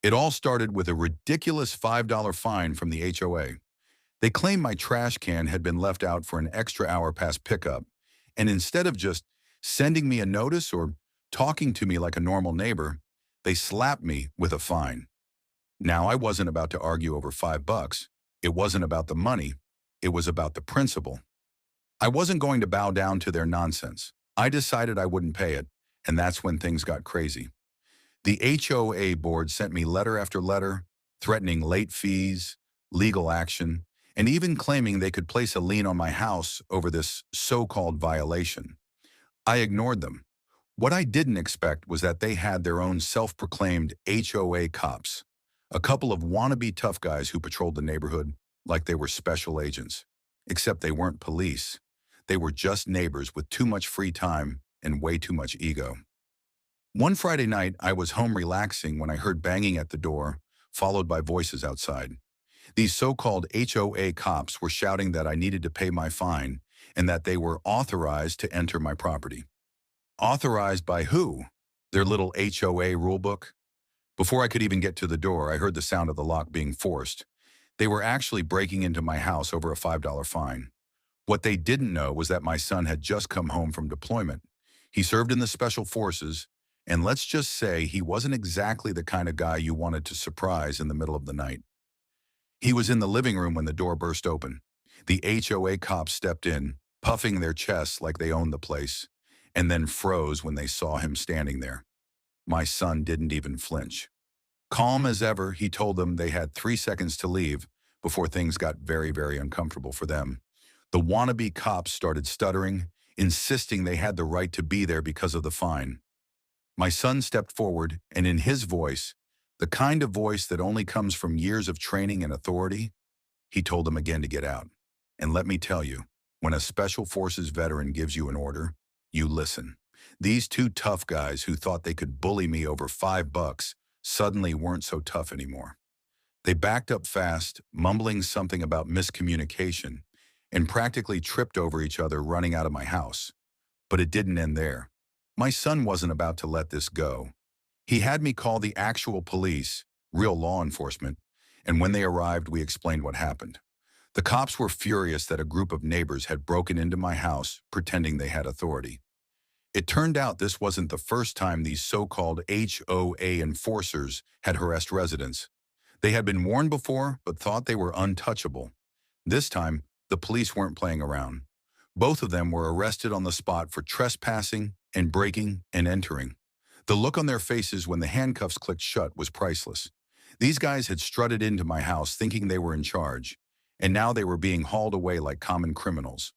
It all started with a ridiculous $5 fine from the HOA. They claimed my trash can had been left out for an extra hour past pickup, and instead of just sending me a notice or talking to me like a normal neighbor, they slapped me with a fine. Now, I wasn't about to argue over $5. It wasn't about the money. It was about the principle. I wasn't going to bow down to their nonsense. I decided I wouldn't pay it, and that's when things got crazy. The HOA board sent me letter after letter, threatening late fees, legal action, and even claiming they could place a lien on my house over this so-called violation. I ignored them. What I didn't expect was that they had their own self-proclaimed HOA cops, a couple of wannabe tough guys who patrolled the neighborhood like they were special agents. Except they weren't police. They were just neighbors with too much free time and way too much ego. One Friday night, I was home relaxing when I heard banging at the door, followed by voices outside. These so-called HOA cops were shouting that I needed to pay my fine and that they were authorized to enter my property. Authorized by who? Their little HOA rulebook? Before I could even get to the door, I heard the sound of the lock being forced. They were actually breaking into my house over a $5 fine. What they didn't know was that my son had just come home from deployment. He served in the Special Forces, and let's just say he wasn't exactly the kind of guy you wanted to surprise in the middle of the night. He was in the living room when the door burst open. The HOA cops stepped in, puffing their chests like they owned the place, and then froze when they saw him standing there. My son didn't even flinch. Calm as ever, he told them they had 3 seconds to leave before things got very, very uncomfortable for them. The wannabe cops started stuttering, insisting they had the right to be there because of the fine. My son stepped forward, and in his voice, the kind of voice that only comes from years of training and authority, he told them again to get out. And let me tell you, when a Special Forces veteran gives you an order, you listen. These two tough guys who thought they could bully me over $5 suddenly weren't so tough anymore. They backed up fast, mumbling something about miscommunication, and practically tripped over each other running out of my house. But it didn't end there. My son wasn't about to let this go. He had me call the actual police, real law enforcement, and when they arrived, we explained what happened. The cops were furious that a group of neighbors had broken into my house, pretending they had authority. It turned out this wasn't the first time these so-called HOA enforcers had harassed residents. They had been warned before, but thought they were untouchable. This time, the police weren't playing around. Both of them were arrested on the spot for trespassing and breaking and entering. The look on their faces when the handcuffs clicked shut was priceless. These guys had strutted into my house thinking they were in charge, and now they were being hauled away like common criminals.